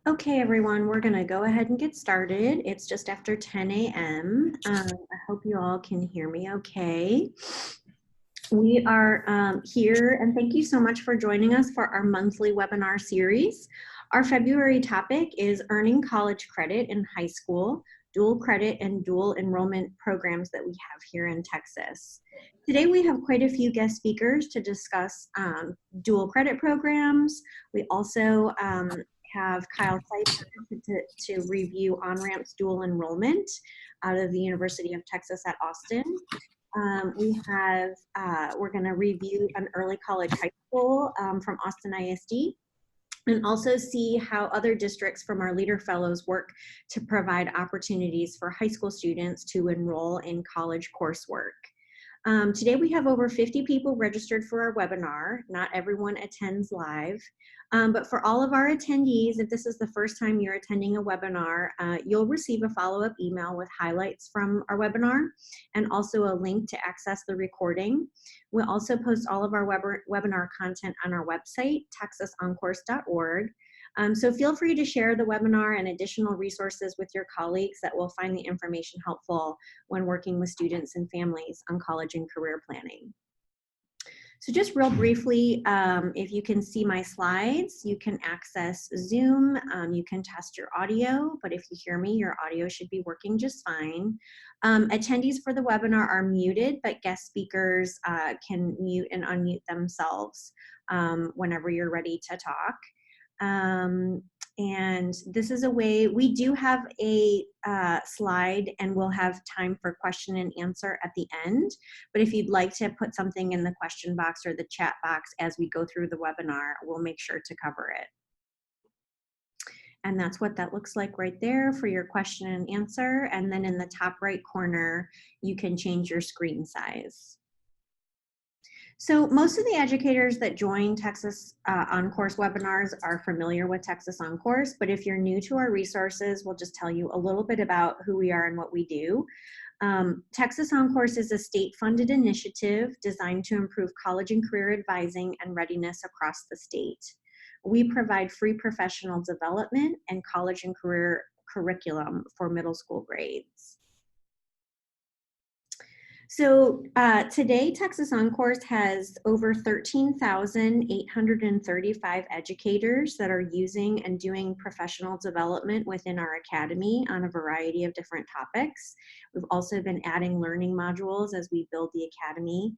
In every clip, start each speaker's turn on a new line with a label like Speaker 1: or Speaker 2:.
Speaker 1: Okay, everyone, we're going to go ahead and get started. It's just after 10 a.m. I hope you all can hear me okay. We are here, and thank you so much for joining us for our monthly webinar series. Our February topic is earning college credit in high school, dual credit and dual enrollment programs that we have here in Texas. Today we have quite a few guest speakers to discuss dual credit programs. We also have Kyle Seitz to review OnRamps dual enrollment out of the University of Texas at Austin. We're going to review an early college high school from Austin ISD, and also see how other districts from our Leader Fellows work to provide opportunities for high school students to enroll in college coursework. Today we have over 50 people registered for our webinar. Not everyone attends live, but for all of our attendees, if this is the first time you're attending a webinar, you'll receive a follow-up email with highlights from our webinar and also a link to access the recording. We'll also post all of our webinar content on our website, texasoncourse.org. So feel free to share the webinar and additional resources with your colleagues that will find the information helpful when working with students and families on college and career planning. So just real briefly, if you can see my slides, you can access Zoom, you can test your audio, but if you hear me, your audio should be working just fine. Attendees for the webinar are muted, but guest speakers can mute and unmute themselves whenever you're ready to talk. And this is a way, we do have a slide and we'll have time for question and answer at the end. But if you'd like to put something in the question box or the chat box as we go through the webinar, we'll make sure to cover it. And that's what that looks like right there for your question and answer. And then in the top right corner, you can change your screen size. So most of the educators that join Texas OnCourse webinars are familiar with Texas OnCourse, but if you're new to our resources, we'll just tell you a little bit about who we are and what we do. Texas OnCourse is a state-funded initiative designed to improve college and career advising and readiness across the state. We provide free professional development and college and career curriculum for middle school grades. So today, Texas OnCourse has over 13,835 educators that are using and doing professional development within our academy on a variety of different topics. We've also been adding learning modules as we build the academy.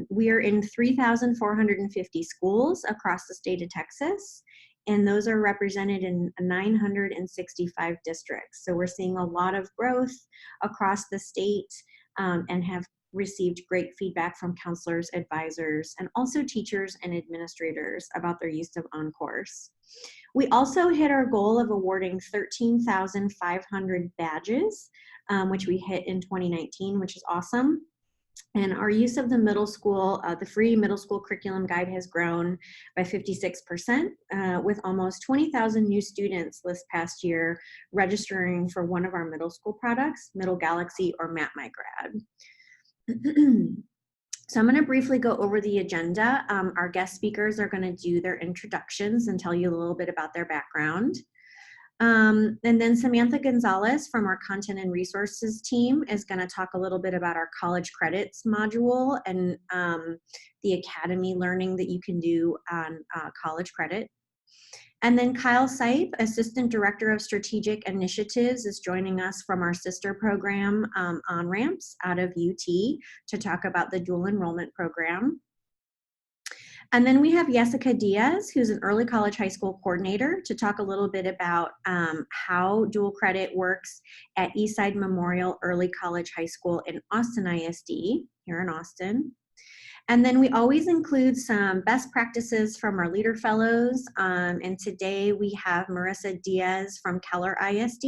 Speaker 1: We are in 3,450 schools across the state of Texas, and those are represented in 965 districts. So we're seeing a lot of growth across the state. And have received great feedback from counselors, advisors, and also teachers and administrators about their use of OnCourse. We also hit our goal of awarding 13,500 badges, which we hit in 2019, which is awesome. And our use of the middle school, the free middle school curriculum guide has grown by 56%, with almost 20,000 new students this past year registering for one of our middle school products, Middle Galaxy or Map My Grad. So I'm going to briefly go over the agenda. Our guest speakers are going to do their introductions and tell you a little bit about their background. And then Samantha Gonzalez from our content and resources team is going to talk a little bit about our college credits module and the academy learning that you can do on college credit. And then Kyle Seitz, Assistant Director of Strategic Initiatives, is joining us from our sister program, OnRamps, out of UT, to talk about the dual enrollment program. And then we have Jessica Diaz, who's an early college high school coordinator, to talk a little bit about how dual credit works at Eastside Memorial Early College High School in Austin ISD, here in Austin. And then we always include some best practices from our Leader Fellows. And today we have Marissa Diaz from Keller ISD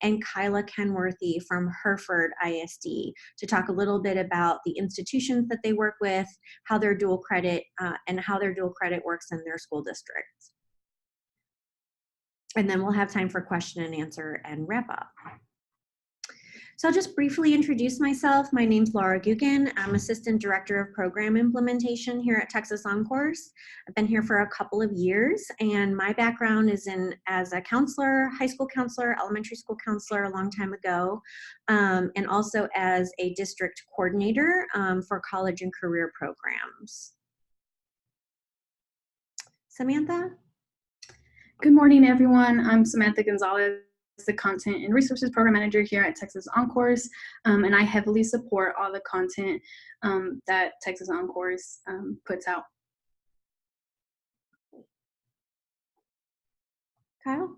Speaker 1: and Kyla Kenworthy from Hereford ISD to talk a little bit about the institutions that they work with, how their dual credit and how their dual credit works in their school districts. And then we'll have time for question and answer and wrap up. So I'll just briefly introduce myself. My name's Laura Guggen. I'm Assistant Director of Program Implementation here at Texas OnCourse. I've been here for a couple of years, and my background is as a counselor, high school counselor, elementary school counselor a long time ago, and also as a district coordinator for college and career programs. Samantha?
Speaker 2: Good morning, everyone. I'm Samantha Gonzalez, the Content and Resources Program Manager here at Texas OnCourse, and I heavily support all the content that Texas OnCourse puts out.
Speaker 1: Kyle?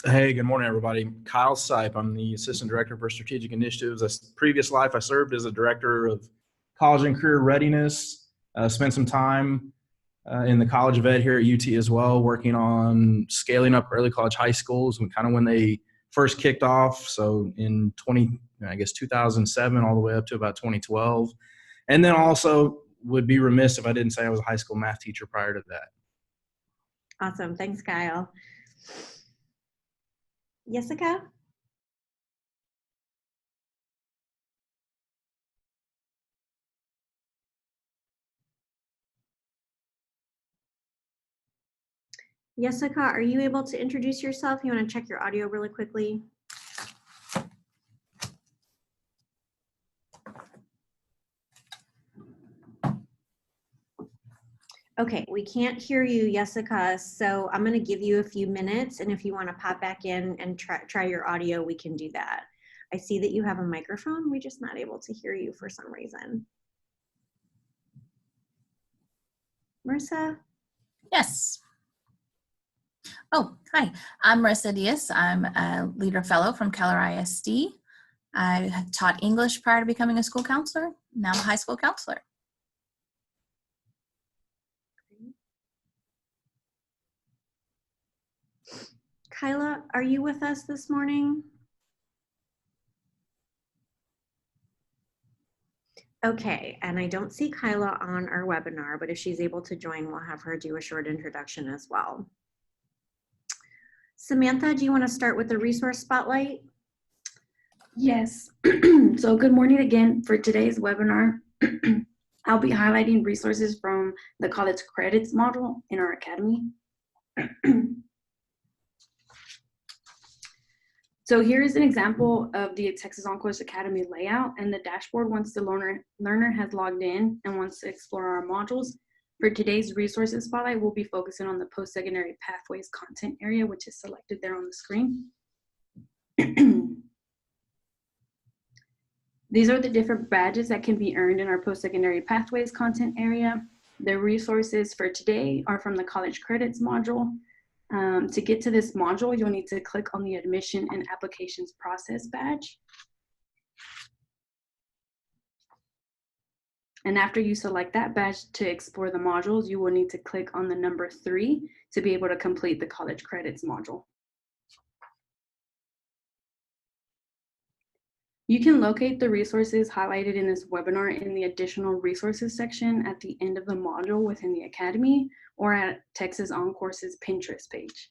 Speaker 3: Hey, good morning, everybody. Kyle Sipe. I'm the Assistant Director for Strategic Initiatives. Previous life, I served as a Director of College and Career Readiness. Spent some time in the College of Ed here at UT as well, working on scaling up early college high schools and kind of when they first kicked off. So in 2007 all the way up to about 2012. And then also would be remiss if I didn't say I was a high school math teacher prior to that.
Speaker 1: Awesome. Thanks, Kyle. Jessica? Jessica, are you able to introduce yourself? You want to check your audio really quickly? Okay, we can't hear you, Jessica, so I'm going to give you a few minutes, and if you want to pop back in and try your audio, we can do that. I see that you have a microphone. We're just not able to hear you for some reason. Marissa?
Speaker 4: Yes. Oh, hi. I'm Marissa Diaz. I'm a Leader Fellow from Keller ISD. I taught English prior to becoming a school counselor. Now I'm a high school counselor.
Speaker 1: Kyla, are you with us this morning? Okay, and I don't see Kyla on our webinar, but if she's able to join, we'll have her do a short introduction as well. Samantha, do you want to start with the resource spotlight?
Speaker 2: Yes. So good morning again. For today's webinar, I'll be highlighting resources from the college credits module in our academy. So here is an example of the Texas OnCourse Academy layout and the dashboard once the learner has logged in and wants to explore our modules. For today's resources spotlight, we'll be focusing on the post-secondary pathways content area, which is selected there on the screen. These are the different badges that can be earned in our post-secondary pathways content area. The resources for today are from the college credits module. To get to this module, you'll need to click on the admission and applications process badge. And after you select that badge to explore the modules, you will need to click on the number 3 to be able to complete the college credits module. You can locate the resources highlighted in this webinar in the additional resources section at the end of the module within the Academy or at Texas OnCourse's Pinterest page.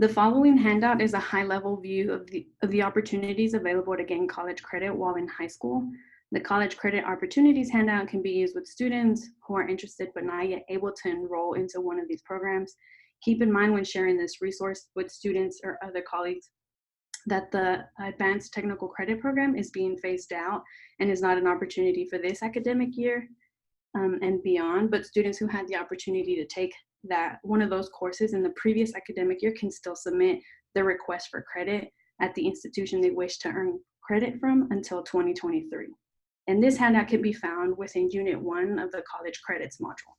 Speaker 2: The following handout is a high-level view of the opportunities available to gain college credit while in high school. The College Credit Opportunities handout can be used with students who are interested but not yet able to enroll into one of these programs. Keep in mind when sharing this resource with students or other colleagues that the Advanced Technical Credit Program is being phased out and is not an opportunity for this academic year and beyond, but students who had the opportunity to take one of those courses in the previous academic year can still submit their request for credit at the institution they wish to earn credit from until 2023. And this handout can be found within Unit 1 of the College Credits module.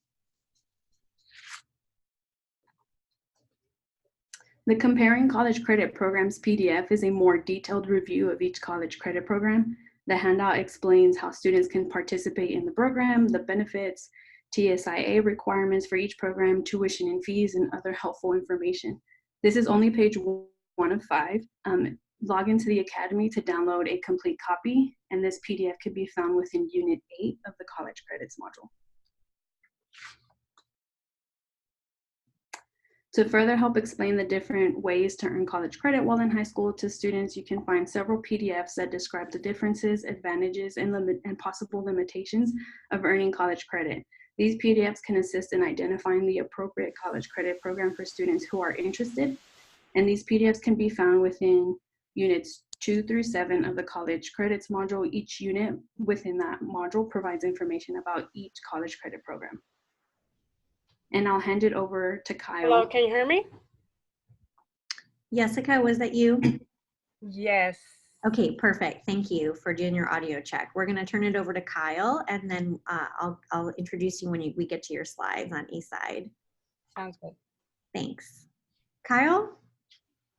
Speaker 2: The Comparing College Credit Programs PDF is a more detailed review of each college credit program. The handout explains how students can participate in the program, the benefits, TSIA requirements for each program, tuition and fees, and other helpful information. This is only page 1 of 5. Log into the Academy to download a complete copy, and this PDF can be found within Unit 8 of the College Credits module. To further help explain the different ways to earn college credit while in high school to students, you can find several PDFs that describe the differences, advantages, and possible limitations of earning college credit. These PDFs can assist in identifying the appropriate college credit program for students who are interested, and these PDFs can be found within Units 2 through 7 of the College Credits module. Each unit within that module provides information about each college credit program. And I'll hand it over to Kyle.
Speaker 5: Hello, can you hear me?
Speaker 1: Jessica, was that you?
Speaker 5: Yes.
Speaker 1: Okay, perfect. Thank you for doing your audio check. We're going to turn it over to Kyle, and then I'll introduce you when we get to your slides on eSide.
Speaker 5: Sounds good.
Speaker 1: Thanks. Kyle?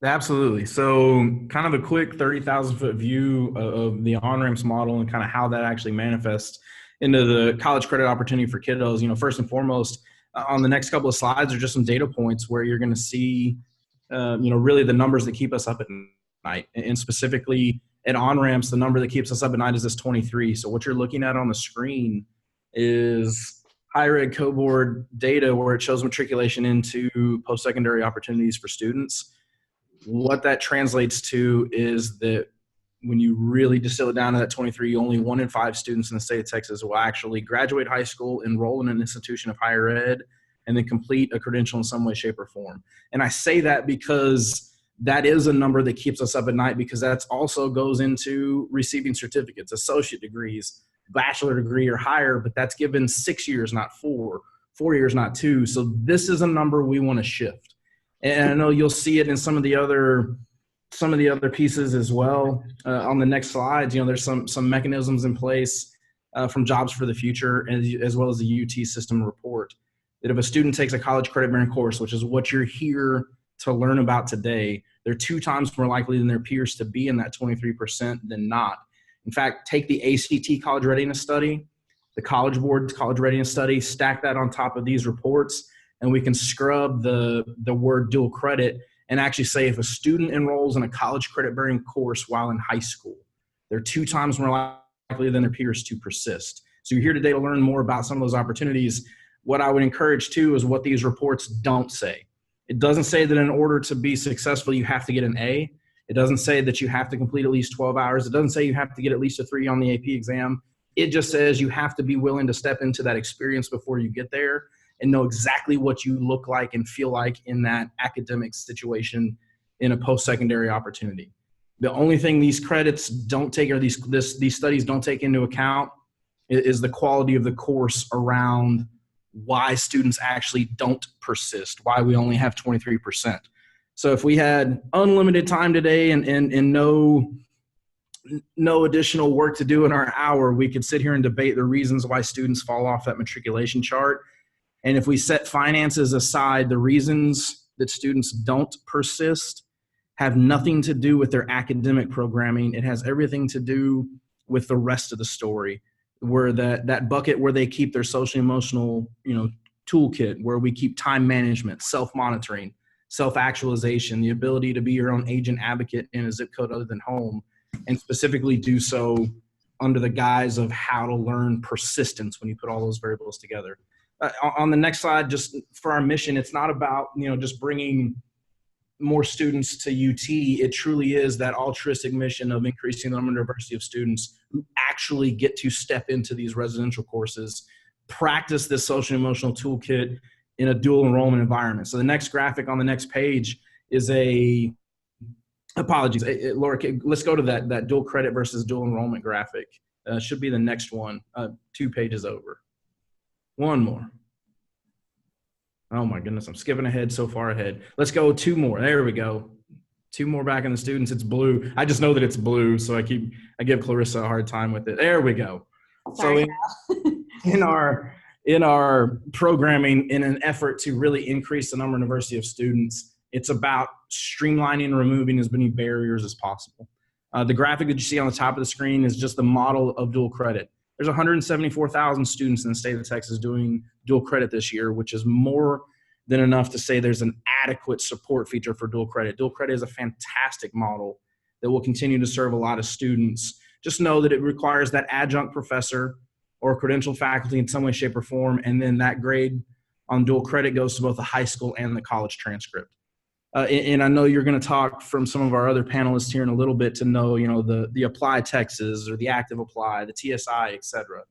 Speaker 3: Absolutely. So kind of a quick 30,000-foot view of the OnRamps model and kind of how that actually manifests into the college credit opportunity for kiddos. You know, first and foremost, on the next couple of slides are just some data points where you're going to see, really the numbers that keep us up at night. And specifically at OnRamps, the number that keeps us up at night is this 23. So what you're looking at on the screen is higher ed coboard data where it shows matriculation into post-secondary opportunities for students. What that translates to is that when you really distill it down to that 23, only 1 in 5 students in the state of Texas will actually graduate high school, enroll in an institution of higher ed, and then complete a credential in some way, shape, or form. And I say that because that is a number that keeps us up at night, because that also goes into receiving certificates, associate degrees, bachelor degree or higher, but that's given 6 years, not 4, 4 years, not 2. So this is a number we want to shift. And I know you'll see it in some of the other pieces as well. On the next slides, there's some mechanisms in place from Jobs for the Future, as well as the UT system report, that if a student takes a college credit bearing course, which is what you're here to learn about today, they're 2 times more likely than their peers to be in that 23% than not. In fact, take the ACT College Readiness Study, the College Board College Readiness Study, stack that on top of these reports, and we can scrub the word dual credit and actually say if a student enrolls in a college credit bearing course while in high school, they're 2 times more likely than their peers to persist. So you're here today to learn more about some of those opportunities. What I would encourage too is what these reports don't say. It doesn't say that in order to be successful, you have to get an A. It doesn't say that you have to complete at least 12 hours. It doesn't say you have to get at least a 3 on the AP exam. It just says you have to be willing to step into that experience before you get there and know exactly what you look like and feel like in that academic situation in a post-secondary opportunity. The only thing these credits don't take, or these studies don't take into account, is the quality of the course around why students actually don't persist, why we only have 23%. So if we had unlimited time today and no additional work to do in our hour, we could sit here and debate the reasons why students fall off that matriculation chart. And if we set finances aside, the reasons that students don't persist have nothing to do with their academic programming. It has everything to do with the rest of the story, where that bucket where they keep their social emotional, toolkit, where we keep time management, self-monitoring, self-actualization, the ability to be your own agent advocate in a zip code other than home, and specifically do so under the guise of how to learn persistence when you put all those variables together. On the next slide, just for our mission, it's not about, just bringing more students to UT. It truly is that altruistic mission of increasing the number and diversity of students who actually get to step into these residential courses, practice this social emotional toolkit in a dual enrollment environment. So the next graphic on the next page is Laura, let's go to that dual credit versus dual enrollment graphic. Should be the next one, 2 pages over. One more. Oh my goodness, I'm skipping ahead, so far ahead. Let's go 2 more. There we go. 2 more back in the students. It's blue. I just know that it's blue, so I give Clarissa a hard time with it. There we go.
Speaker 1: Sorry.
Speaker 3: So in our programming, in an effort to really increase the number and diversity of students, it's about streamlining and removing as many barriers as possible. The graphic that you see on the top of the screen is just the model of dual credit. There's 174,000 students in the state of Texas doing dual credit this year, which is more than enough to say there's an adequate support feature for dual credit. Dual credit is a fantastic model that will continue to serve a lot of students. Just know that it requires that adjunct professor or credentialed faculty in some way, shape, or form, and then that grade on dual credit goes to both the high school and the college transcript. And I know you're going to talk from some of our other panelists here in a little bit to know, the Apply Texas or the Active Apply, the TSI, et cetera,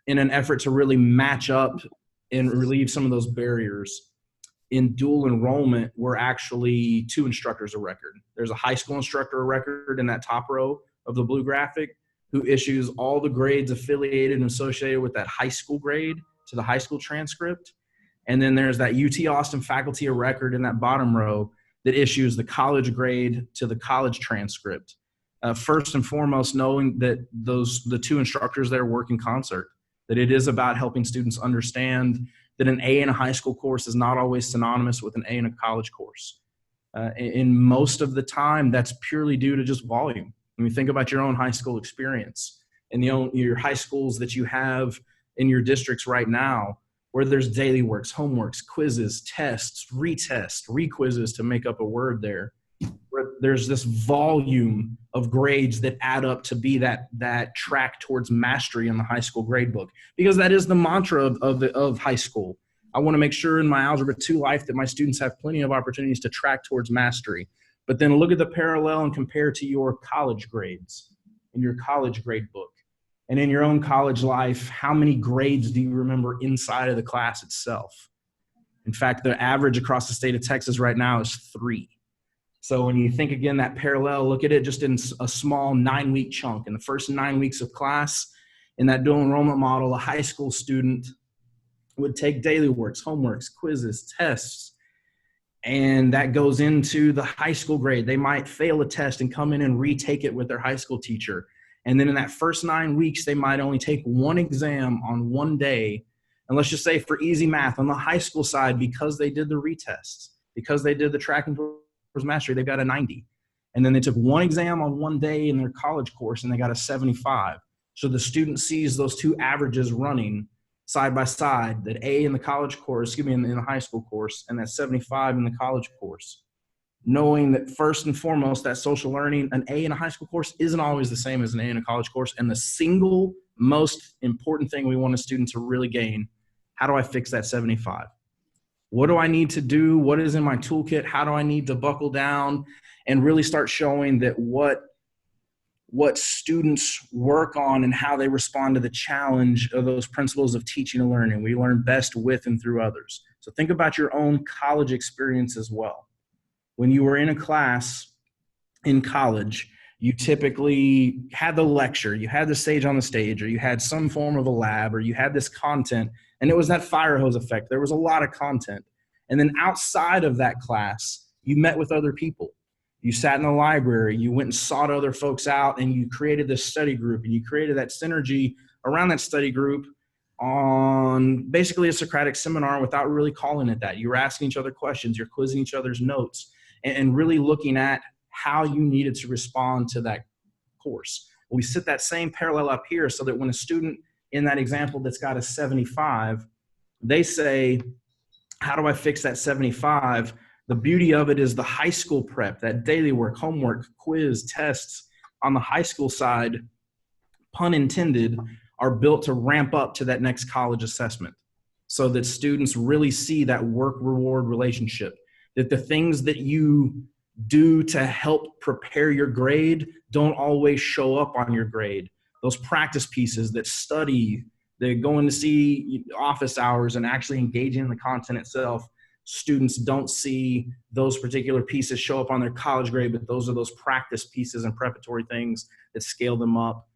Speaker 3: in an effort to really match up and relieve some of those barriers. In dual enrollment, we're actually 2 instructors of record. There's a high school instructor of record in that top row of the blue graphic who issues all the grades affiliated and associated with that high school grade to the high school transcript. And then there's that UT Austin faculty of record in that bottom row that issues the college grade to the college transcript. First and foremost, knowing that the 2 instructors there work in concert, that it is about helping students understand that an A in a high school course is not always synonymous with an A in a college course. In most of the time, that's purely due to just volume. When you think about your own high school experience and your high schools that you have in your districts right now, where there's daily works, homeworks, quizzes, tests, retests, requizzes to make up a word there, where there's this volume of grades that add up to be that track towards mastery in the high school grade book, because that is the mantra of high school. I want to make sure in my Algebra 2 life that my students have plenty of opportunities to track towards mastery. But then look at the parallel and compare to your college grades in your college grade book. And in your own college life, how many grades do you remember inside of the class itself? In fact, the average across the state of Texas right now is 3. So when you think again, that parallel, look at it just in a small 9-week chunk. In the first 9 weeks of class, in that dual enrollment model, a high school student would take daily works, homeworks, quizzes, tests, and that goes into the high school grade. They might fail a test and come in and retake it with their high school teacher. And then in that first 9 weeks, they might only take 1 exam on 1 day. And let's just say for easy math on the high school side, because they did the retests, because they did the tracking towards mastery, they got a 90. And then they took 1 exam on 1 day in their college course and they got a 75. So the student sees those 2 averages running side by side, that A in the college course, in the high school course, and that 75 in the college course. Knowing that first and foremost, that social learning, an A in a high school course isn't always the same as an A in a college course. And the single most important thing we want a student to really gain, how do I fix that 75? What do I need to do? What is in my toolkit? How do I need to buckle down and really start showing that what students work on and how they respond to the challenge of those principles of teaching and learning. We learn best with and through others. So think about your own college experience as well. When you were in a class in college, you typically had the lecture, you had the sage on the stage, or you had some form of a lab, or you had this content, and it was that fire hose effect. There was a lot of content. And then outside of that class, you met with other people. You sat in the library, you went and sought other folks out, and you created this study group, and you created that synergy around that study group on basically a Socratic seminar without really calling it that. You were asking each other questions, you're quizzing each other's notes, and really looking at how you needed to respond to that course. We set that same parallel up here so that when a student in that example that's got a 75, they say, how do I fix that 75? The beauty of it is the high school prep, that daily work, homework, quiz, tests on the high school side, pun intended, are built to ramp up to that next college assessment so that students really see that work-reward relationship, that the things that you do to help prepare your grade don't always show up on your grade. Those practice pieces that study, that go in to see office hours and actually engaging in the content itself, students don't see those particular pieces show up on their college grade, but those are those practice pieces and preparatory things that scale them up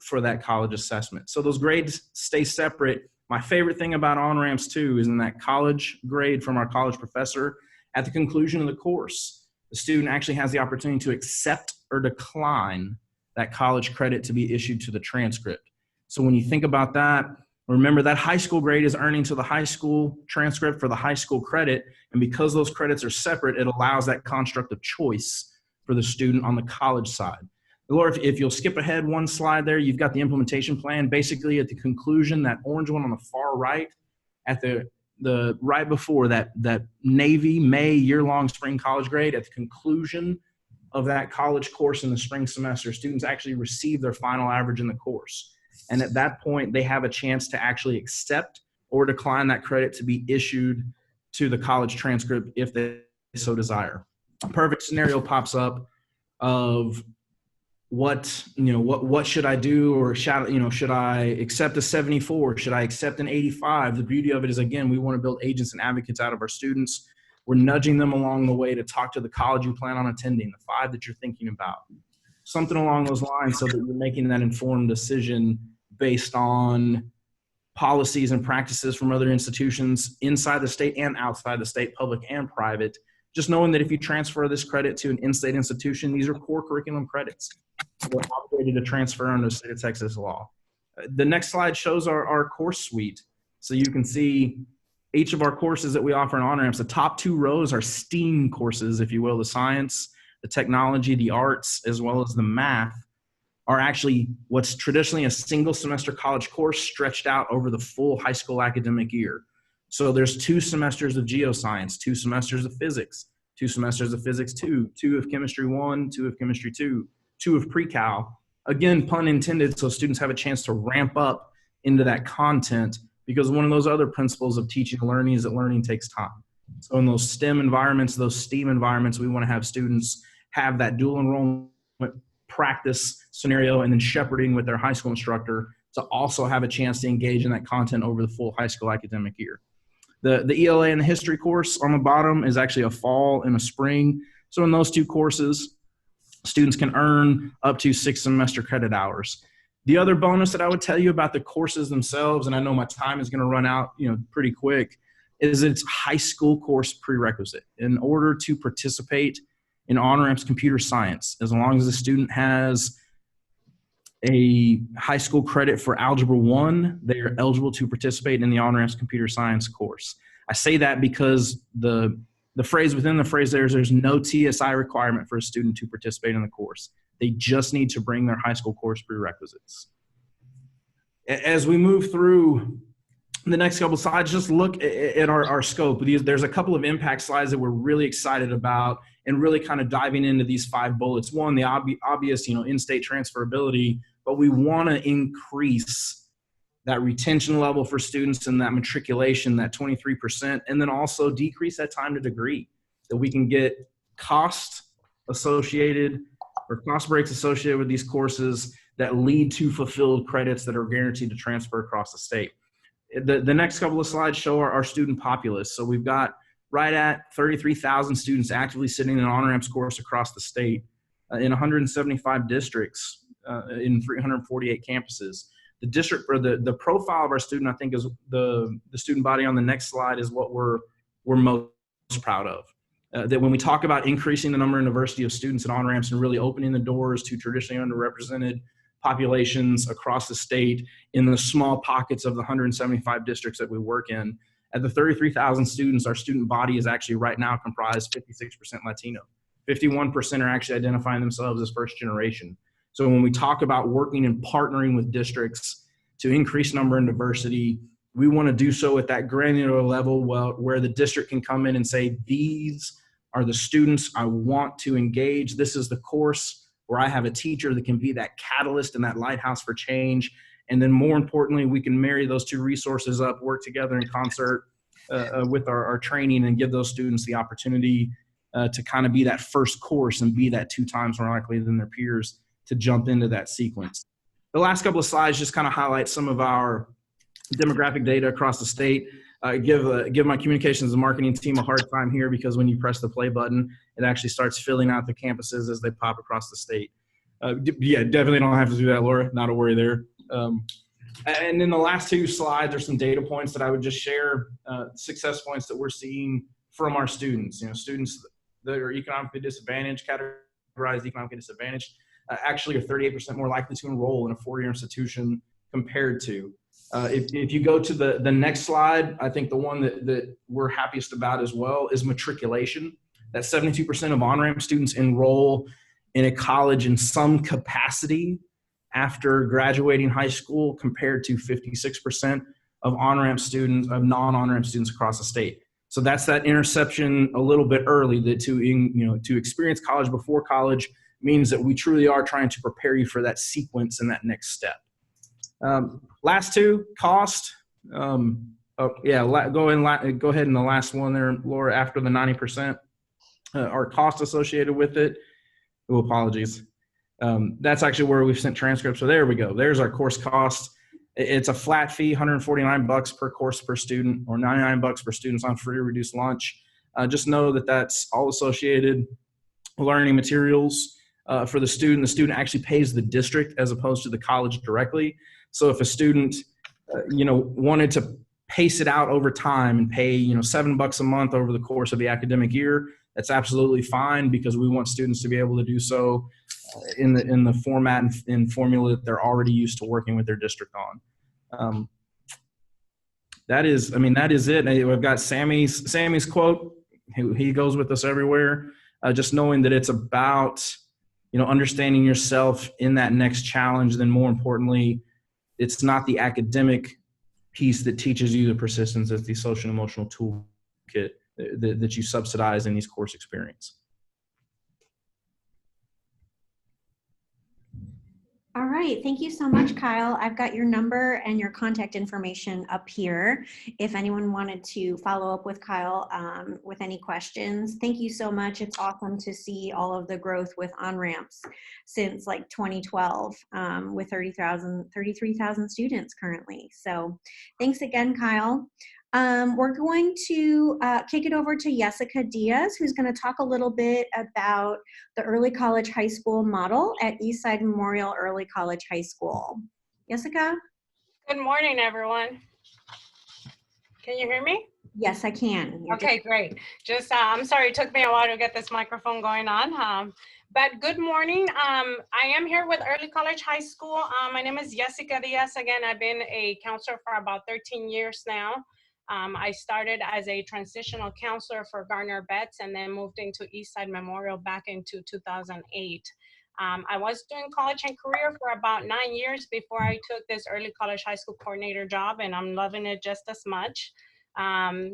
Speaker 3: for that college assessment. So those grades stay separate. My favorite thing about OnRamps too is in that college grade from our college professor, at the conclusion of the course, the student actually has the opportunity to accept or decline that college credit to be issued to the transcript. So when you think about that, remember that high school grade is earning to the high school transcript for the high school credit. And because those credits are separate, it allows that construct of choice for the student on the college side. Laura, if you'll skip ahead 1 slide there, you've got the implementation plan. Basically at the conclusion, that orange one on the far right, at the right before that Navy May year-long spring college grade, at the conclusion of that college course in the spring semester, students actually receive their final average in the course. And at that point, they have a chance to actually accept or decline that credit to be issued to the college transcript if they so desire. A perfect scenario pops up of what should I do, or should I accept a 74? Should I accept an 85? The beauty of it is, again, we want to build agents and advocates out of our students. We're nudging them along the way to talk to the college you plan on attending, the 5 that you're thinking about, something along those lines, so that you're making that informed decision based on policies and practices from other institutions inside the state and outside the state, public and private. Just knowing that if you transfer this credit to an in-state institution, these are core curriculum credits. We're obligated to transfer under the state of Texas law. The next slide shows our course suite. So you can see each of our courses that we offer in OnRamps. The top 2 rows are STEAM courses, if you will. The science, the technology, the arts, as well as the math are actually what's traditionally a single semester college course stretched out over the full high school academic year. So there's 2 semesters of geoscience, 2 semesters of physics, 2 semesters of physics 2, 2 of chemistry 1, 2 of chemistry 2, 2 of pre-cal. Again, pun intended, so students have a chance to ramp up into that content, because one of those other principles of teaching and learning is that learning takes time. So in those STEM environments, those STEAM environments, we want to have students have that dual enrollment practice scenario and then shepherding with their high school instructor to also have a chance to engage in that content over the full high school academic year. The ELA and the history course on the bottom is actually a fall and a spring. So in those 2 courses, students can earn up to 6 semester credit hours. The other bonus that I would tell you about the courses themselves, and I know my time is going to run out, pretty quick, is it's high school course prerequisite. In order to participate in OnRamps computer science, as long as the student has a high school credit for Algebra 1, they are eligible to participate in the OnRamps computer science course. I say that because the phrase within the phrase there is there's no TSI requirement for a student to participate in the course. They just need to bring their high school course prerequisites. As we move through the next couple slides, just look at our scope. There's a couple of impact slides that we're really excited about and really kind of diving into these 5 bullets. One, the obvious, in-state transferability, but we want to increase that retention level for students and that matriculation, that 23%, and then also decrease that time to degree, that we can get cost associated or cost breaks associated with these courses that lead to fulfilled credits that are guaranteed to transfer across the state. The next couple of slides show our student populace. So we've got right at 33,000 students actively sitting in an OnRamps course across the state in 175 districts in 348 campuses. The district, or the profile of our student, I think, is the student body on the next slide is what we're most proud of. That when we talk about increasing the number and diversity of students at OnRamps and really opening the doors to traditionally underrepresented populations across the state in the small pockets of the 175 districts that we work in, at the 33,000 students, our student body is actually right now comprised 56% Latino. 51% are actually identifying themselves as first generation. So when we talk about working and partnering with districts to increase number and diversity, we want to do so at that granular level where the district can come in and say, these are the students I want to engage. This is the course where I have a teacher that can be that catalyst and that lighthouse for change. And then more importantly, we can marry those 2 resources up, work together in concert with our training, and give those students the opportunity to kind of be that first course and be that 2 times more likely than their peers to jump into that sequence. The last couple of slides just kind of highlight some of our demographic data across the state. Give my communications and marketing team a hard time here, because when you press the play button, it actually starts filling out the campuses as they pop across the state. Yeah, definitely don't have to do that, Laura. Not a worry there. And then the last 2 slides are some data points that I would just share, success points that we're seeing from our students. Students that are economically disadvantaged, categorized economically disadvantaged, actually are 38% more likely to enroll in a 4-year institution compared to. If you go to the next slide, I think the one that we're happiest about as well is matriculation. That 72% of OnRamp students enroll in a college in some capacity after graduating high school, compared to 56% of OnRamp students, of non-OnRamp students across the state. So that's that interception a little bit early, that to experience college before college means that we truly are trying to prepare you for that sequence and that next step. Last 2, cost of Oh, yeah, go ahead in the last one there, Laura, after the 90%. Our cost associated with it. Oh, apologies. That's actually where we've sent transcripts. So there we go. There's our course cost. It's a flat fee, $149 per course per student, or $99 per student on free or reduced lunch. Just know that that's all associated learning materials for the student. The student actually pays the district as opposed to the college directly. So if a student, wanted to pace it out over time and pay, $7 a month over the course of the academic year, that's absolutely fine, because we want students to be able to do so in the format and formula that they're already used to working with their district on. That is it. We've got Sammy's quote. He goes with us everywhere. Just knowing that it's about, understanding yourself in that next challenge. Then more importantly, it's not the academic piece that teaches you the persistence. It's the social and emotional toolkit that you subsidize in these course experience.
Speaker 1: All right, thank you so much, Kyle. I've got your number and your contact information up here if anyone wanted to follow up with Kyle with any questions. Thank you so much. It's awesome to see all of the growth with OnRamps since like 2012 with 33,000 students currently. So thanks again, Kyle. We're going to kick it over to Jessica Diaz, who's going to talk a little bit about the early college high school model at Eastside Memorial Early College High School. Jessica?
Speaker 5: Good morning, everyone. Can you hear me?
Speaker 1: Yes, I can.
Speaker 5: Okay, great. Just, I'm sorry, it took me a while to get this microphone going on. But good morning. I am here with Early College High School. My name is Jessica Diaz. Again, I've been a counselor for about 13 years now. I started as a transitional counselor for Garner Betts and then moved into Eastside Memorial back into 2008. I was doing college and career for about 9 years before I took this early college high school coordinator job, and I'm loving it just as much.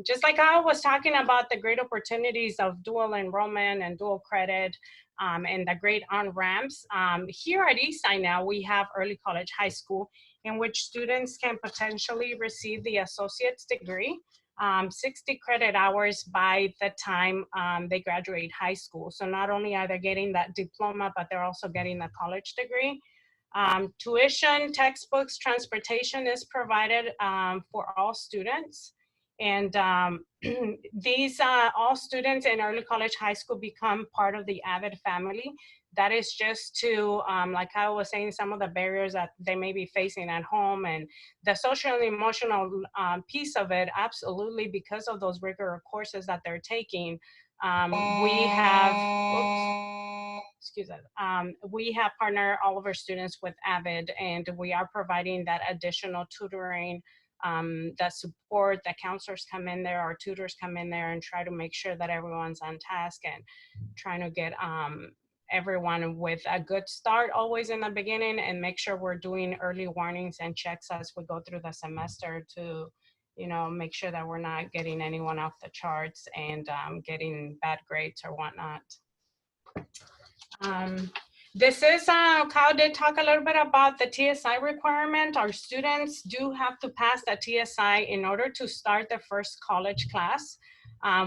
Speaker 5: Just like I was talking about the great opportunities of dual enrollment and dual credit and the great OnRamps, here at Eastside now we have early college high school, in which students can potentially receive the associate's degree, 60 credit hours by the time they graduate high school. So not only are they getting that diploma, but they're also getting the college degree. Tuition, textbooks, transportation is provided for all students. And these all students in early college high school become part of the AVID family. That is just to, like I was saying, some of the barriers that they may be facing at home and the social and emotional piece of it, absolutely, because of those rigorous courses that they're taking. We have partnered all of our students with AVID, and we are providing that additional tutoring, that support. The counselors come in there, our tutors come in there and try to make sure that everyone's on task and trying to get everyone with a good start always in the beginning, and make sure we're doing early warnings and checks as we go through the semester to, make sure that we're not getting anyone off the charts and getting bad grades or whatnot. This is, Kyle did talk a little bit about the TSI requirement. Our students do have to pass the TSI in order to start the first college class.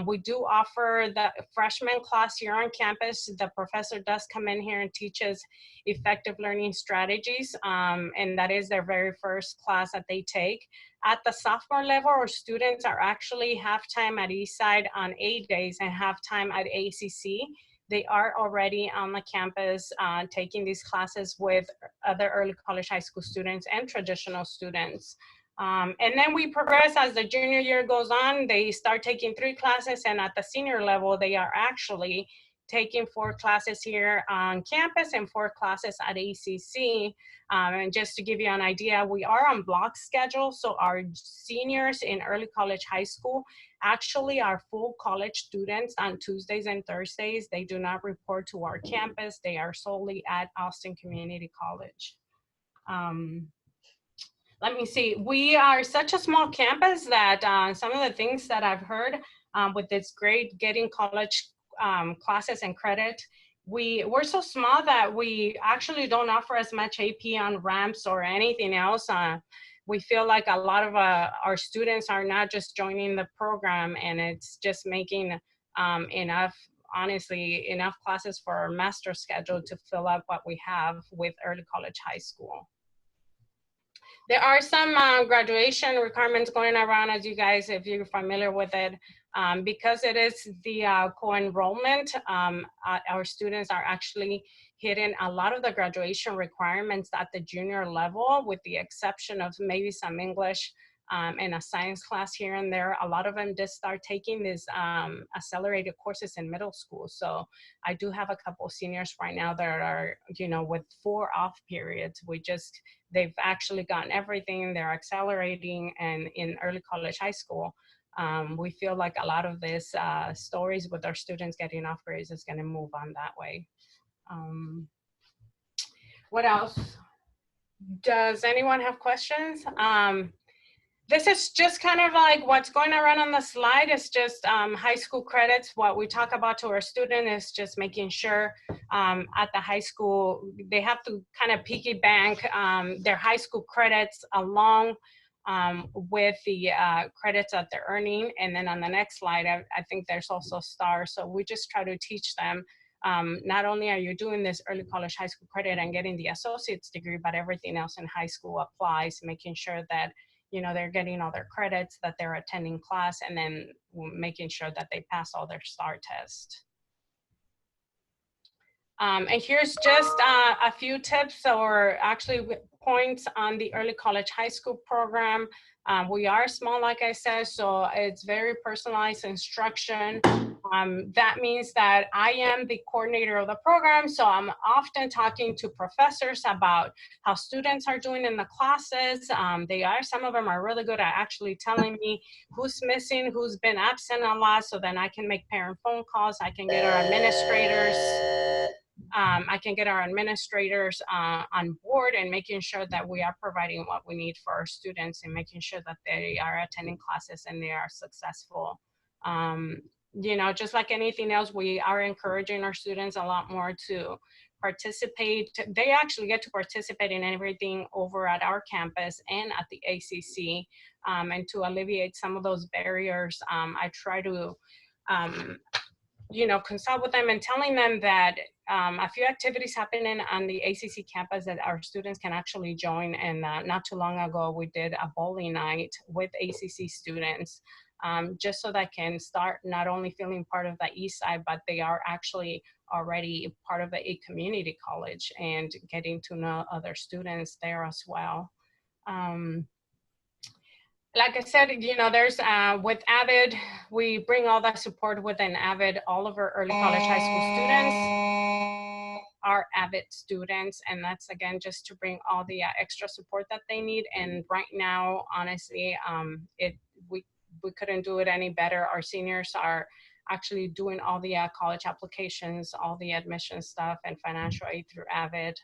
Speaker 5: We do offer the freshman class here on campus. The professor does come in here and teaches effective learning strategies, and that is their very first class that they take. At the sophomore level, our students are actually half-time at Eastside on A days and half-time at ACC. They are already on the campus taking these classes with other early college high school students and traditional students. And then we progress as the junior year goes on. They start taking 3 classes, and at the senior level, they are actually taking 4 classes here on campus and 4 classes at ACC. And just to give you an idea, we are on block schedule. So our seniors in early college high school actually are full college students on Tuesdays and Thursdays. They do not report to our campus. They are solely at Austin Community College. Let me see, we are such a small campus that some of the things that I've heard with this great getting college classes and credit, we're so small that we actually don't offer as much AP OnRamps or anything else. we feel like a lot of our students are not just joining the program, and it's just making enough classes for our master schedule to fill up what we have with early college high school. There are some graduation requirements going around, as you guys, if you're familiar with it. Because it is the co-enrollment, our students are actually hitting a lot of the graduation requirements at the junior level, with the exception of maybe some English and a science class here and there. A lot of them just start taking these accelerated courses in middle school. So I do have a couple of seniors right now that are, with 4 off periods. They've actually gotten everything. They're accelerating, and in early college high school, we feel like a lot of this stories with our students getting off grades is going to move on that way. What else? Does anyone have questions? This is just kind of like what's going around on the slide. It's just high school credits. What we talk about to our student is just making sure at the high school, they have to kind of piggy bank their high school credits along with the credits that they're earning. And then on the next slide, I think there's also stars. So we just try to teach them, not only are you doing this early college high school credit and getting the associate's degree, but everything else in high school applies, making sure that they're getting all their credits, that they're attending class, and then making sure that they pass all their STAR tests. And here's just a few tips, or actually points on the early college high school program. We are small, like I said, so it's very personalized instruction. That means that I am the coordinator of the program, so I'm often talking to professors about how students are doing in the classes. Some of them are really good at actually telling me who's missing, who's been absent a lot, so then I can make parent phone calls. I can get our administrators on board and making sure that we are providing what we need for our students and making sure that they are attending classes and they are successful. Just like anything else, we are encouraging our students a lot more to participate. They actually get to participate in everything over at our campus and at the ACC. And to alleviate some of those barriers, I try to consult with them and telling them that a few activities happening on the ACC campus that our students can actually join. And not too long ago, we did a bowling night with ACC students, just so they can start not only feeling part of the East Side, but they are actually already part of a community college and getting to know other students there as well. Like I said, there's with AVID, we bring all that support within AVID. All of our early college high school students are AVID students, and that's again just to bring all the extra support that they need. And right now, honestly, we couldn't do it any better. Our seniors are actually doing all the college applications, all the admission stuff, and financial aid through AVID.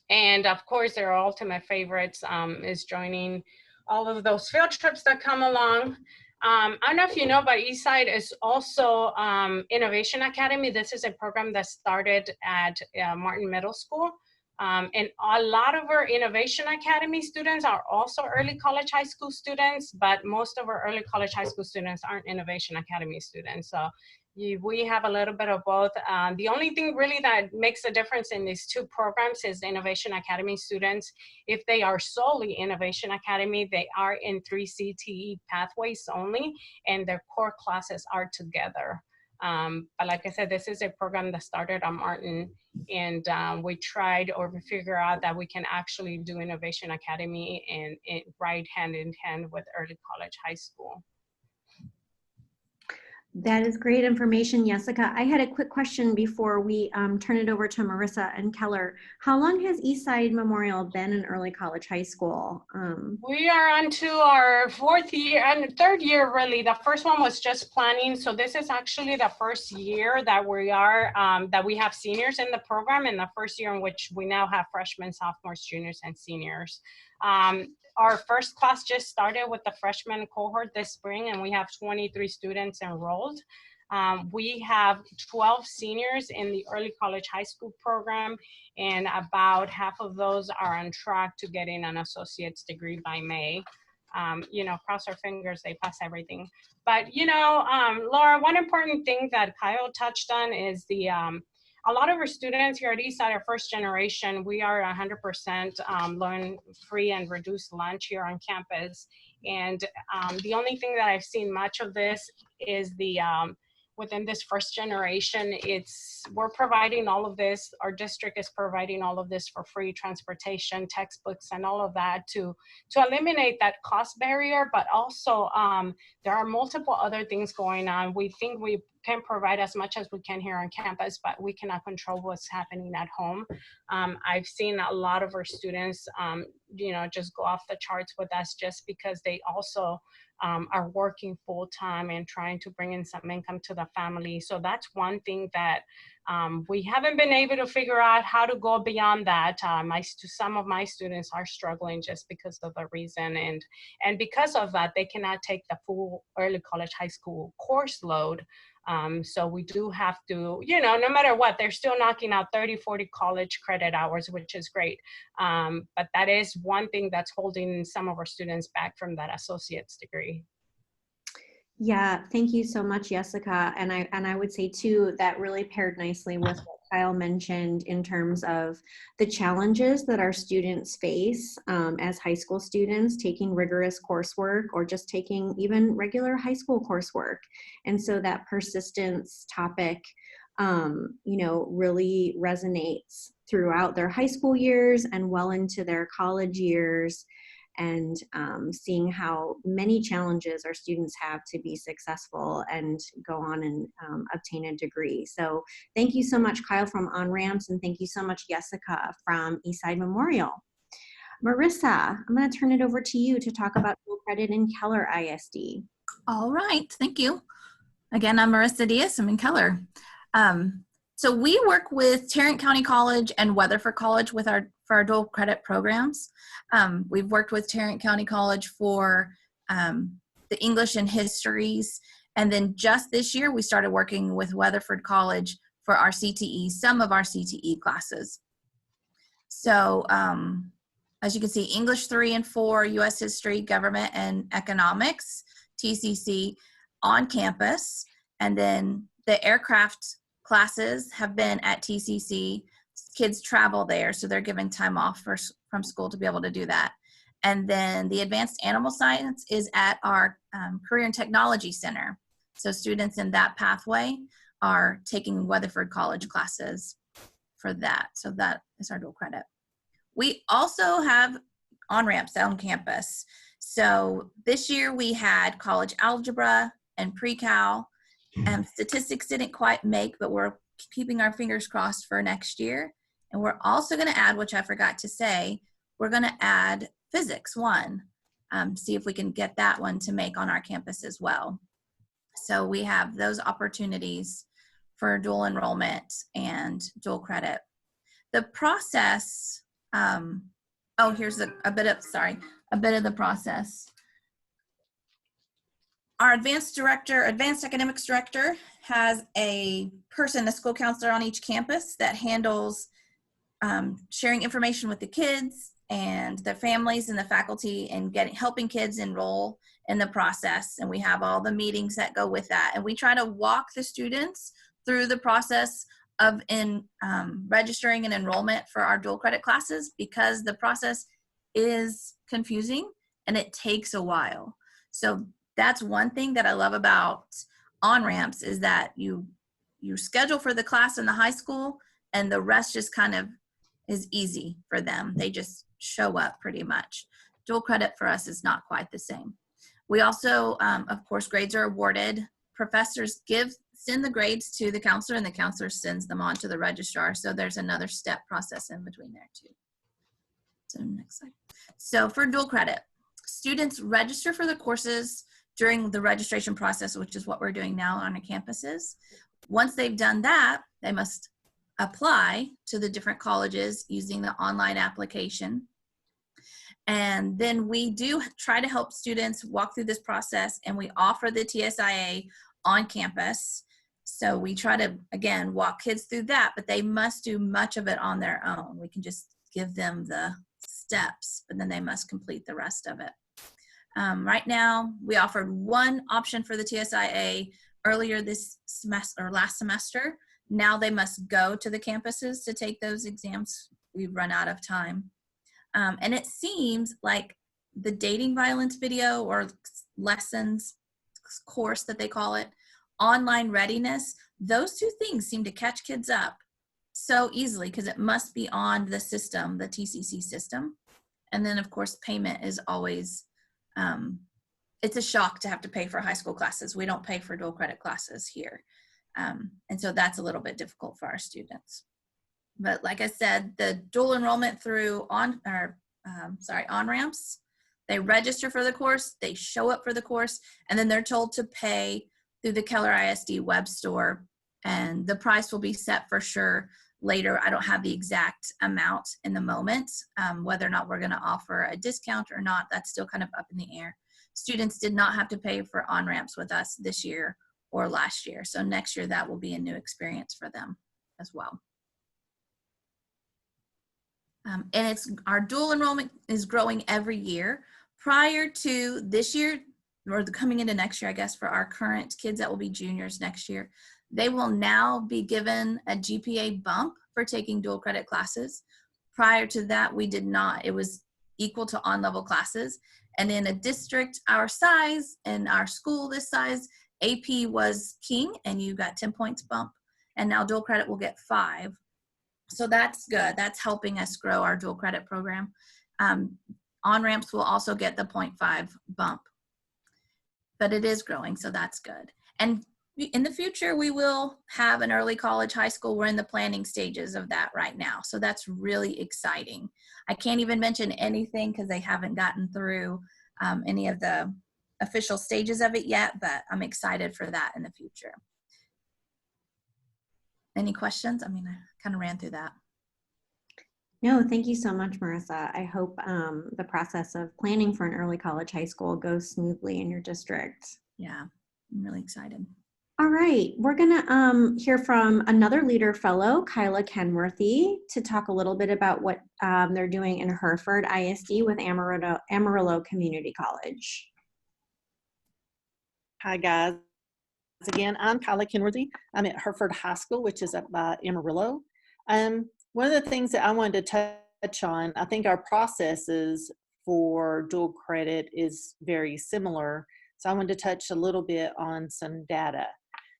Speaker 5: And of course, their ultimate favorites is joining all of those field trips that come along. I don't know if you know, but Eastside is also Innovation Academy. This is a program that started at Martin Middle School. And a lot of our Innovation Academy students are also early college high school students, but most of our early college high school students aren't Innovation Academy students. So we have a little bit of both. The only thing really that makes a difference in these two programs is the Innovation Academy students. If they are solely Innovation Academy, they are in 3 CTE pathways only, and their core classes are together. But like I said, this is a program that started on Martin, and we figure out that we can actually do Innovation Academy and right hand in hand with early college high school.
Speaker 1: That is great information, Jessica. I had a quick question before we turn it over to Marissa and Keller. How long has Eastside Memorial been in early college high school?
Speaker 5: We are on to our 4th year and 3rd year, really. The first one was just planning. So this is actually the first year that we have seniors in the program, and the first year in which we now have freshmen, sophomores, juniors, and seniors. Our first class just started with the freshman cohort this spring, and we have 23 students enrolled. We have 12 seniors in the early college high school program, and about half of those are on track to getting an associate's degree by May. You know, cross our fingers, they pass everything. But, you know, Laura, one important thing that Kyle touched on is the, a lot of our students here at Eastside are first generation. We are 100% learn free and reduced lunch here on campus. And the only thing that I've seen much of this is the, within this first generation, we're providing all of this, our district is providing all of this for free, transportation, textbooks, and all of that to eliminate that cost barrier. But also there are multiple other things going on. We think we can provide as much as we can here on campus, but we cannot control what's happening at home. I've seen a lot of our students, you know, just go off the charts with us just because they also are working full time and trying to bring in some income to the family. So that's one thing that we haven't been able to figure out how to go beyond that. Some of my students are struggling just because of the reason, and because of that, they cannot take the full early college high school course load. So we do have to, you know, no matter what, they're still knocking out 30, 40 college credit hours, which is great. But that is one thing that's holding some of our students back from that associate's degree.
Speaker 1: Yeah, thank you so much, Jessica. And I would say too, that really paired nicely with what Kyle mentioned in terms of the challenges that our students face as high school students taking rigorous coursework or just taking even regular high school coursework. And so that persistence topic, you know, really resonates throughout their high school years and well into their college years. And seeing how many challenges our students have to be successful and go on and obtain a degree. So thank you so much, Kyle from OnRamps, and thank you so much, Jessica from Eastside Memorial. Marissa, I'm going to turn it over to you to talk about dual credit in Keller ISD.
Speaker 4: All right, thank you. Again, I'm Marissa Diaz, I'm in Keller. So we work with Tarrant County College and Weatherford College with for our dual credit programs. We've worked with Tarrant County College for the English and histories. And then just this year, we started working with Weatherford College for our CTE, some of our CTE classes. So as you can see, English 3 and 4, U.S. History, Government, and Economics, TCC on campus. And then the aircraft classes have been at TCC. Kids travel there, so they're given time off from school to be able to do that. And then the advanced animal science is at our Career and Technology Center. So students in that pathway are taking Weatherford College classes for that. So that is our dual credit. We also have OnRamps on campus. So this year we had college algebra and pre-cal. Statistics didn't quite make, but we're keeping our fingers crossed for next year. And we're also going to add, which I forgot to say, we're going to add physics 1, see if we can get that one to make on our campus as well. So we have those opportunities for dual enrollment and dual credit. The process, here's a bit of the process. Our advanced academics director has a school counselor on each campus that handles sharing information with the kids and their families and the faculty and helping kids enroll in the process. And we have all the meetings that go with that. And we try to walk the students through the process of registering an enrollment for our dual credit classes, because the process is confusing and it takes a while. So that's one thing that I love about OnRamps, is that you schedule for the class in the high school and the rest just kind of is easy for them. They just show up pretty much. Dual credit for us is not quite the same. We also, of course, grades are awarded. Professors send the grades to the counselor, and the counselor sends them on to the registrar. So there's another step process in between there too. So next slide. So for dual credit, students register for the courses during the registration process, which is what we're doing now on our campuses. Once they've done that, they must apply to the different colleges using the online application. And then we do try to help students walk through this process, and we offer the TSIA on campus. So we try to, again, walk kids through that, but they must do much of it on their own. We can just give them the steps, but then they must complete the rest of it. Right now, we offered one option for the TSIA earlier this semester or last semester. Now they must go to the campuses to take those exams. We've run out of time. And it seems like the dating violence video or lessons course that they call it, online readiness, those two things seem to catch kids up so easily because it must be on the system, the TCC system. And then of course, payment is always, it's a shock to have to pay for high school classes. We don't pay for dual credit classes here. And so that's a little bit difficult for our students. But like I said, the dual enrollment through OnRamps, they register for the course, they show up for the course, and then they're told to pay through the Keller ISD web store, and the price will be set for sure later. I don't have the exact amount in the moment. Whether or not we're going to offer a discount or not, that's still kind of up in the air. Students did not have to pay for OnRamps with us this year or last year. So next year, that will be a new experience for them as well. And our dual enrollment is growing every year. Prior to this year, or coming into next year, I guess, for our current kids that will be juniors next year, they will now be given a GPA bump for taking dual credit classes. Prior to that, we did not. It was equal to on-level classes. And in a district our size, and our school this size, AP was king, and you got 10 points bump. And now dual credit will get 5. So that's good. That's helping us grow our dual credit program. OnRamps will also get the 0.5 bump. But it is growing, so that's good. And in the future, we will have an early college high school. We're in the planning stages of that right now. So that's really exciting. I can't even mention anything because they haven't gotten through any of the official stages of it yet, but I'm excited for that in the future. Any questions? I mean, I kind of ran through that.
Speaker 1: No, thank you so much, Marissa. I hope the process of planning for an early college high school goes smoothly in your district.
Speaker 4: Yeah, I'm really excited.
Speaker 1: All right, we're gonna hear from another leader fellow, Kyla Kenworthy, to talk a little bit about what they're doing in Hereford ISD with Amarillo Community College.
Speaker 6: Hi guys. Again, I'm Kyla Kenworthy. I'm at Hereford High School, which is up by Amarillo. One of the things that I wanted to touch on, I think our processes for dual credit is very similar. So I wanted to touch a little bit on some data.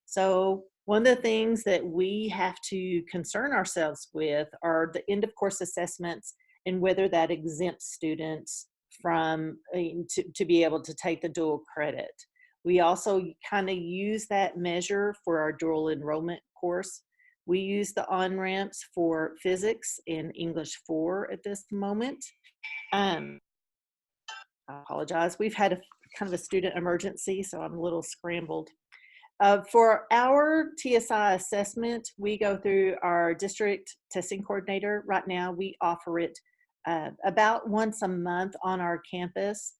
Speaker 6: So one of the things that we have to concern ourselves with are the end of course assessments and whether that exempts students from to be able to take the dual credit. We also kind of use that measure for our dual enrollment course. We use the OnRamps for physics and English 4 at this moment. I apologize. We've had a kind of a student emergency, so I'm a little scrambled. For our TSI assessment, we go through our district testing coordinator. Right now, we offer it about once a month on our campus.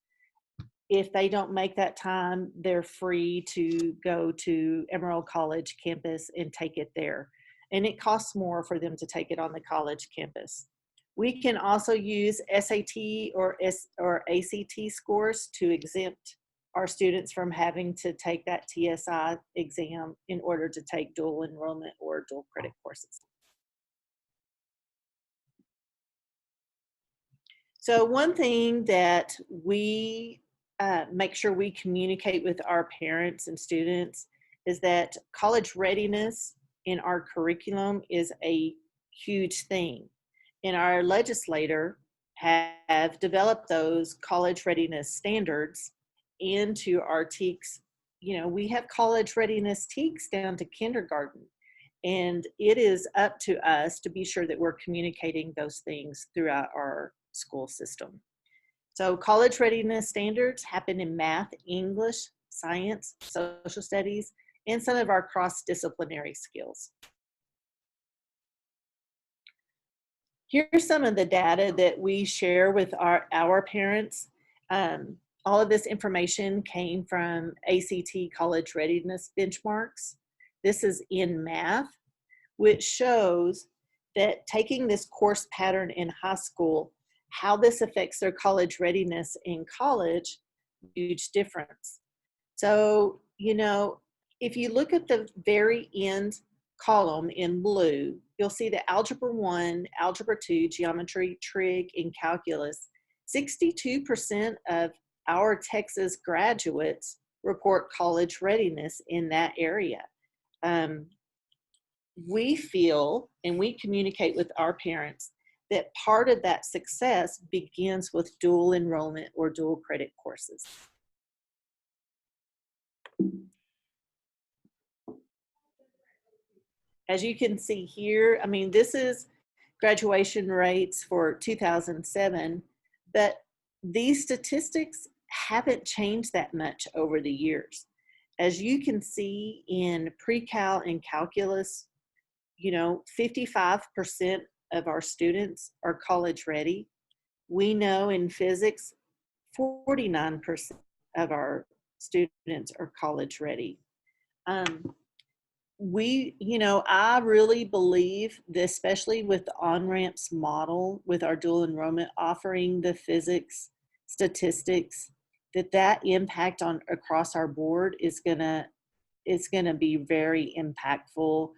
Speaker 6: If they don't make that time, they're free to go to Amarillo College campus and take it there. And it costs more for them to take it on the college campus. We can also use SAT or ACT scores to exempt our students from having to take that TSI exam in order to take dual enrollment or dual credit courses. So one thing that we make sure we communicate with our parents and students is that college readiness in our curriculum is a huge thing. And our legislator have developed those college readiness standards into our TEKS. You know, we have college readiness TEKS down to kindergarten, and it is up to us to be sure that we're communicating those things throughout our school system. So college readiness standards happen in math, English, science, social studies, and some of our cross-disciplinary skills. Here's some of the data that we share with our parents. All of this information came from ACT college readiness benchmarks. This is in math, which shows that taking this course pattern in high school, how this affects their college readiness in college, huge difference. So, you know, if you look at the very end column in blue, you'll see that Algebra 1, Algebra 2, Geometry, Trig, and Calculus, 62% of our Texas graduates report college readiness in that area. We feel, and we communicate with our parents, that part of that success begins with dual enrollment or dual credit courses. As you can see here, I mean, this is graduation rates for 2007, but these statistics haven't changed that much over the years. As you can see in pre-cal and calculus, you know, 55% of our students are college ready. We know in physics, 49% of our students are college ready. You know, I really believe that, especially with the OnRamps model, with our dual enrollment offering the physics statistics, that impact on across our board is gonna be very impactful.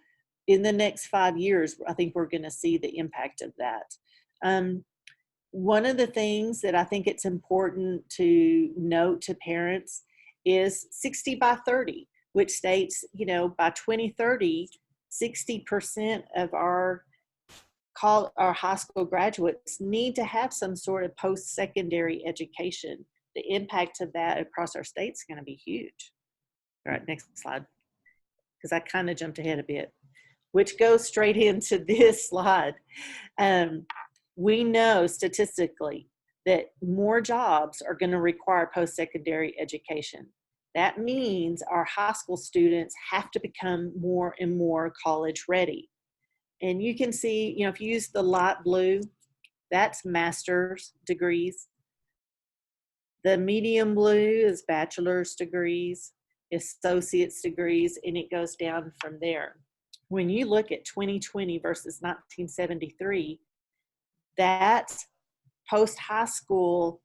Speaker 6: In the next 5 years, I think we're gonna see the impact of that. One of the things that I think it's important to note to parents is 60 by 30. Which states, you know, by 2030, 60% of our high school graduates need to have some sort of post-secondary education. The impact of that across our state is going to be huge. All right, next slide, because I kind of jumped ahead a bit, which goes straight into this slide. We know statistically that more jobs are going to require post-secondary education. That means our high school students have to become more and more college ready. And you can see, you know, if you use the light blue, that's master's degrees. The medium blue is bachelor's degrees, associate's degrees, and it goes down from there. When you look at 2020 versus 1973, that post-high school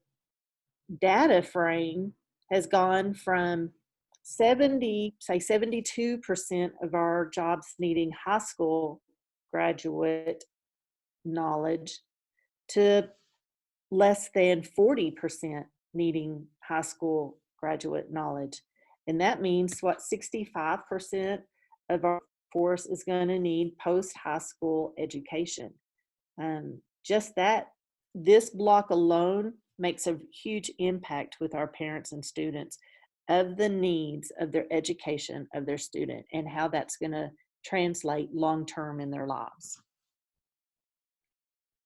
Speaker 6: data frame has gone from 72% of our jobs needing high school graduate knowledge to less than 40% needing high school graduate knowledge. And that means what, 65% of our force is going to need post-high school education. Just that, this block alone makes a huge impact with our parents and students of the needs of their education of their student and how that's going to translate long-term in their lives.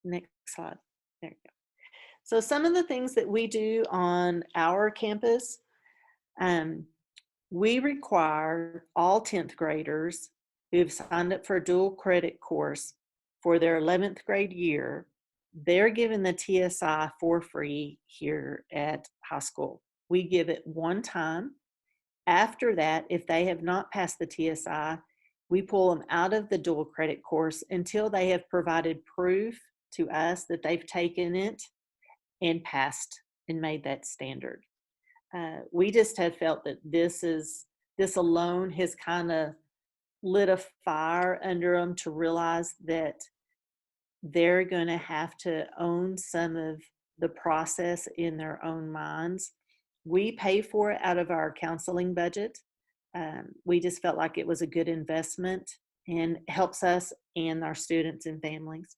Speaker 6: Next slide. There you go. So some of the things that we do on our campus, we require all 10th graders who have signed up for a dual credit course for their 11th grade year. They're given the TSI for free here at high school. We give it one time. After that, if they have not passed the TSI, we pull them out of the dual credit course until they have provided proof to us that they've taken it and passed and made that standard. We just have felt that this alone has kind of lit a fire under them to realize that they're going to have to own some of the process in their own minds. We pay for it out of our counseling budget. We just felt like it was a good investment and helps us and our students and families.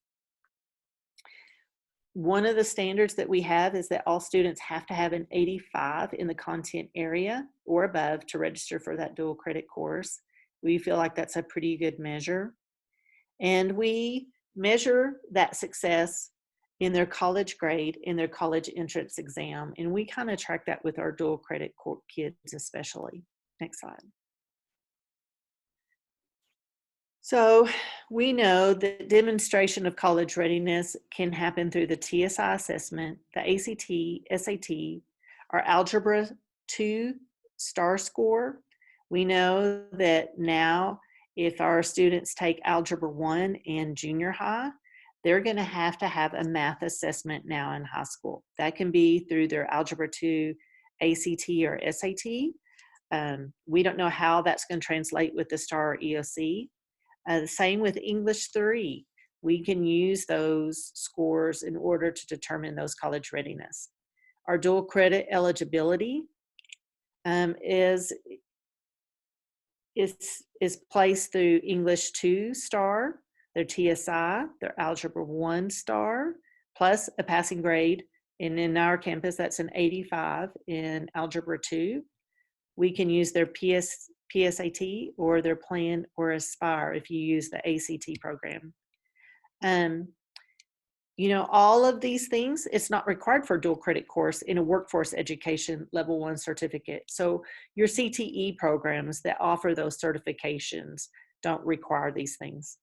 Speaker 6: One of the standards that we have is that all students have to have an 85 in the content area or above to register for that dual credit course. We feel like that's a pretty good measure. And we measure that success in their college grade, in their college entrance exam. And we kind of track that with our dual credit kids especially. Next slide. So we know that demonstration of college readiness can happen through the TSI assessment, the ACT, SAT, our Algebra 2 STAR score. We know that now If our students take Algebra 1 in junior high, they're going to have a math assessment now in high school. That can be through their Algebra 2 ACT or SAT. We don't know how that's going to translate with the STAR or EOC. The same with English 3. We can use those scores in order to determine those college readiness. Our dual credit eligibility is placed through English 2 STAR, their TSI, their Algebra 1 STAR, plus a passing grade. And in our campus, that's an 85 in Algebra 2. We can use their PSAT or their Plan or Aspire if you use the ACT program. You know, all of these things, it's not required for a dual credit course in a workforce education level 1 certificate. So your CTE programs that offer those certifications don't require these things.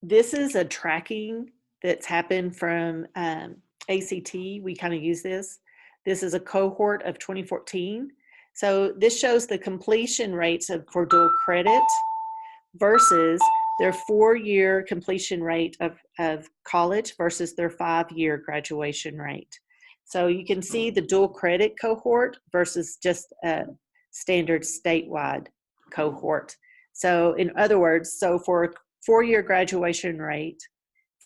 Speaker 6: This is a tracking that's happened from ACT. We kind of use this. This is a cohort of 2014. So this shows the completion rates for dual credit versus their 4-year completion rate of college versus their 5-year graduation rate. So you can see the dual credit cohort versus just a standard statewide cohort. So in other words, so for a 4-year graduation rate,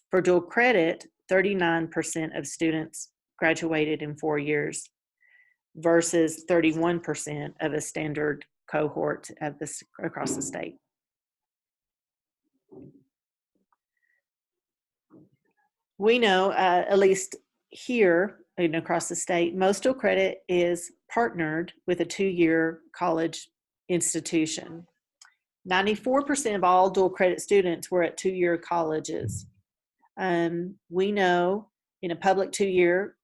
Speaker 6: for dual credit, 39% of students graduated in 4 years versus 31% of a standard cohort of this across the state. We know, at least here and across the state, most dual credit is partnered with a 2-year college institution. 94% of all dual credit students were at 2-year colleges. We know in a public 2-year,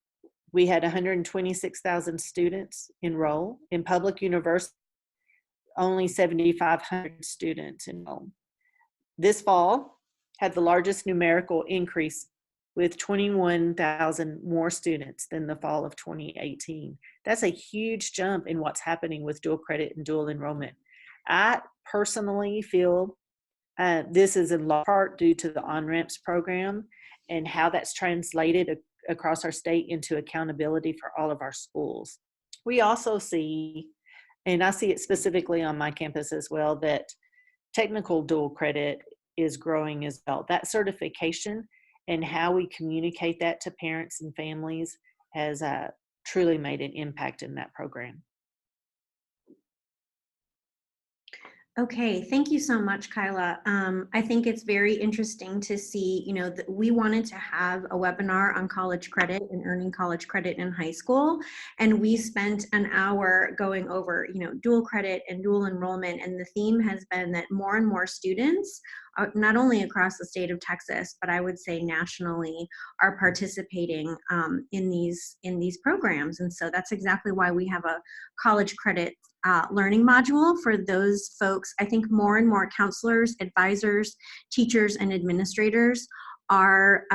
Speaker 6: we had 126,000 students enroll. In public university, only 7,500 students enroll. This fall had the largest numerical increase with 21,000 more students than the fall of 2018. That's a huge jump in what's happening with dual credit and dual enrollment. I personally feel this is in large part due to the OnRamps program and how that's translated across our state into accountability for all of our schools. We also see, and I see it specifically on my campus as well, that technical dual credit is growing as well. That certification and how we communicate that to parents and families has truly made an impact in that program.
Speaker 1: Okay, thank you so much, Kyla. I think it's very interesting to see, you know, that we wanted to have a webinar on college credit and earning college credit in high school. And we spent an hour going over, you know, dual credit and dual enrollment. And the theme has been that more and more students, not only across the state of Texas, but I would say nationally, are participating in these programs. And so that's exactly why we have a college credit learning module for those folks. I think more and more counselors, advisors, teachers, and administrators are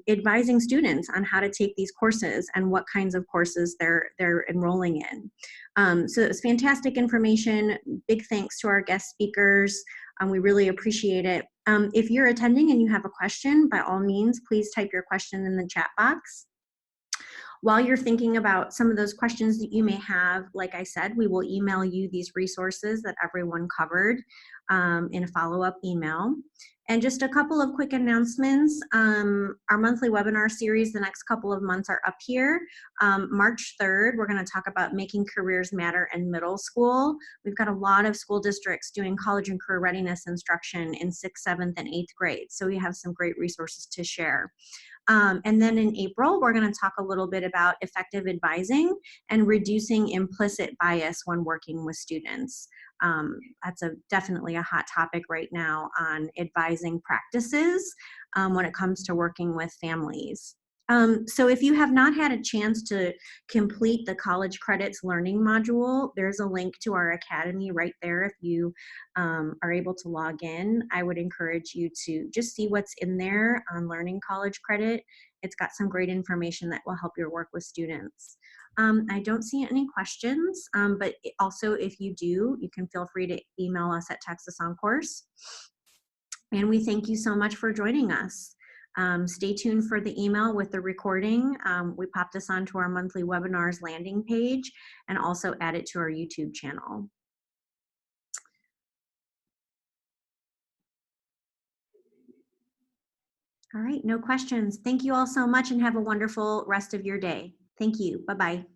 Speaker 1: advising students on how to take these courses and what kinds of courses they're enrolling in. So it's fantastic information. Big thanks to our guest speakers. We really appreciate it. If you're attending and you have a question, by all means, please type your question in the chat box. While you're thinking about some of those questions that you may have, like I said, we will email you these resources that everyone covered in a follow-up email. And just a couple of quick announcements. Our monthly webinar series the next couple of months are up here. March 3rd, we're going to talk about making careers matter in middle school. We've got a lot of school districts doing college and career readiness instruction in 6th, 7th, and 8th grade. So we have some great resources to share. And then in April, we're going to talk a little bit about effective advising and reducing implicit bias when working with students. That's definitely a hot topic right now on advising practices when it comes to working with families. So if you have not had a chance to complete the college credits learning module, there's a link to our academy right there. If you are able to log in, I would encourage you to just see what's in there on learning college credit. It's got some great information that will help your work with students. I don't see any questions, but also if you do, you can feel free to email us at Texas OnCourse. And we thank you so much for joining us. Stay tuned for the email with the recording. We pop this onto our monthly webinars landing page and also add it to our YouTube channel. All right, no questions. Thank you all so much and have a wonderful rest of your day. Thank you. Bye-bye.